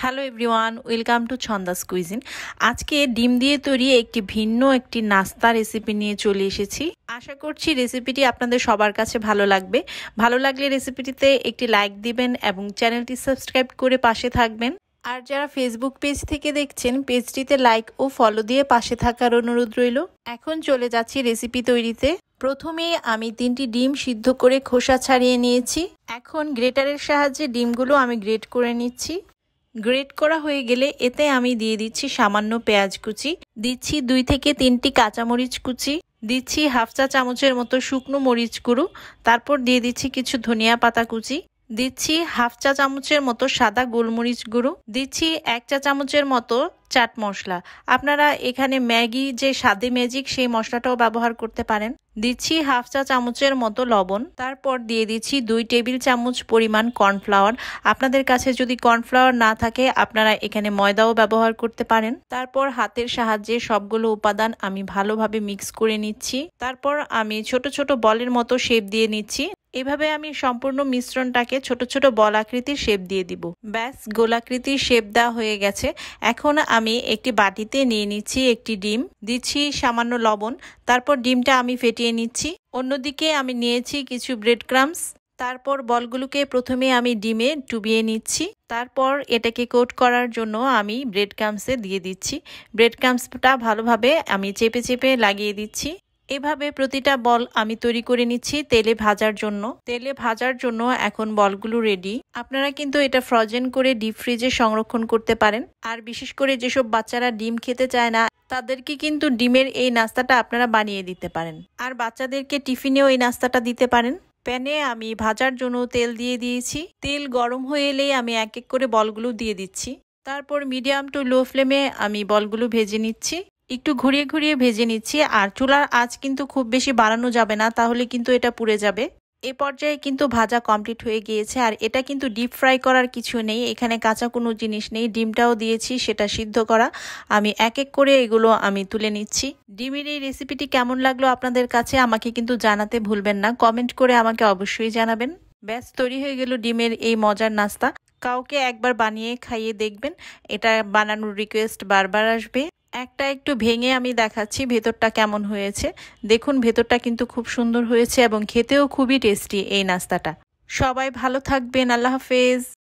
Hello everyone, welcome to Chhanda's cuisine. আজকে ডিম দিয়ে তৈরি একটি নাস্তা রেসিপি নিয়ে চলে এসেছি। আশা করছি রেসিপিটি আপনাদের সবার কাছে ভালো লাগবে। ভালো লাগলে রেসিপিটিতে একটি লাইক দিবেন এবং চ্যানেলটি সাবস্ক্রাইব করে পাশে থাকবেন। আর যারা ফেসবুক পেজ থেকে দেখছেন, পেজটিতে লাইক ও ফলো দিয়ে পাশে থাকার অনুরোধ রইল। এখন চলে যাচ্ছি রেসিপি তৈরিতে। প্রথমে আমি 3টি ডিম সিদ্ধ করে খোসা ছাড়িয়ে নিয়েছি। এখন গ্রেটারের সাহায্যে ডিমগুলো আমি গ্রেট করে নিচ্ছি। গ্রেট করা হয়ে গেলে এতে আমি দিয়ে দিচ্ছি সামান্য পেঁয়াজ কুচি, দিচ্ছি 2 থেকে 3টি কাঁচামরিচ কুচি, দিচ্ছি হাফ চা চামচের মতো শুকনো মরিচ গুঁড়ো, তারপর দিয়ে দিচ্ছি কিছু ধনিয়া পাতা কুচি, দিচ্ছি হাফ চা চামচের মতো সাদা গোলমরিচ গুঁড়ো, দিচ্ছি 1 চা চামচের মতো চাট মশলা। আপনারা এখানে ম্যাগি যে স্বাদে ম্যাজিক সেই মশলাটাও ব্যবহার করতে পারেন। দিচ্ছি হাফ চা চামচের মতো লবণ, তারপর দিয়ে দিচ্ছি 2 টেবিল চামচ পরিমাণ কর্নফ্লাওয়ার। আপনাদের কাছে যদি কর্নফ্লাওয়ার না থাকে আপনারা এখানে ময়দাও ব্যবহার করতে পারেন। তারপর হাতের সাহায্যে সবগুলো উপাদান আমি ভালোভাবে মিক্স করে নিচ্ছি। তারপর আমি ছোট ছোট বলের মতো শেপ দিয়ে নিচ্ছি। এভাবে আমি সম্পূর্ণ মিশ্রণটাকে ছোট ছোট বল আকৃতির শেপ দিয়ে দিব। ব্যাস, গোলাকৃতির শেপ দেওয়া হয়ে গেছে। এখন আমি একটি বাটিতে নিয়ে নিচ্ছি একটি ডিম, দিচ্ছি সামান্য লবণ, তারপর ডিমটা আমি ফেটিয়ে নিচ্ছি। অন্যদিকে আমি নিয়েছি কিছু ব্রেড ক্রাম্বস। তারপর বলগুলোকে প্রথমে আমি ডিমে ডুবিয়ে নিচ্ছি। তারপর এটাকে কোট করার জন্য আমি ব্রেড ক্রাম্বসে দিয়ে দিচ্ছি। ব্রেড ক্রাম্বসটা ভালোভাবে আমি চেপে চেপে লাগিয়ে দিচ্ছি। এভাবে প্রতিটা বল আমি তৈরি করে নিচ্ছি তেলে ভাজার জন্য। তেলে ভাজার জন্য এখন বলগুলো রেডি। আপনারা কিন্তু এটা ফ্রোজেন করে ডিপ ফ্রিজে সংরক্ষণ করতে পারেন। আর বিশেষ করে যেসব বাচ্চারা ডিম খেতে চায় না তাদেরকে কিন্তু ডিমের এই নাস্তাটা আপনারা বানিয়ে দিতে পারেন। আর বাচ্চাদেরকে টিফিনেও এই নাস্তাটা দিতে পারেন। প্যানে আমি ভাজার জন্য তেল দিয়ে দিয়েছি। তেল গরম হয়ে এলেই আমি এক এক করে বলগুলো দিয়ে দিচ্ছি। তারপর মিডিয়াম টু লো ফ্লেমে আমি বলগুলো ভেজে নিচ্ছি। একটু ঘুরিয়ে ঘুরিয়ে ভেজে নিচ্ছি। আর চুলার আঁচ কিন্তু খুব বেশি বাড়ানো যাবে না, তাহলে কিন্তু এটা পুড়ে যাবে। এ পর্যায়ে কিন্তু ভাজা কমপ্লিট হয়ে গিয়েছে। আর এটা কিন্তু ডিপ ফ্রাই করার কিছু নেই, এখানে কাঁচা কোনো জিনিস নেই। ডিমটাও দিয়েছি, সেটা সিদ্ধ করা। আমি এক এক করে এগুলো আমি তুলে নিচ্ছি। ডিমের এই রেসিপিটি কেমন লাগলো আপনাদের কাছে আমাকে কিন্তু জানাতে ভুলবেন না। কমেন্ট করে আমাকে অবশ্যই জানাবেন। ব্যাস, তৈরি হয়ে গেল ডিমের এই মজার নাস্তা। কাউকে একবার বানিয়ে খাইয়ে দেখবেন, এটা বানানোর রিকোয়েস্ট বারবার আসবে। একটা একটু ভেঙে আমি দেখাচ্ছি ভেতরটা কেমন হয়েছে। দেখুন, ভেতরটা কিন্তু খুব সুন্দর হয়েছে এবং খেতেও খুবই টেস্টি এই নাস্তাটা। সবাই ভালো থাকবেন। আল্লাহ হাফেজ।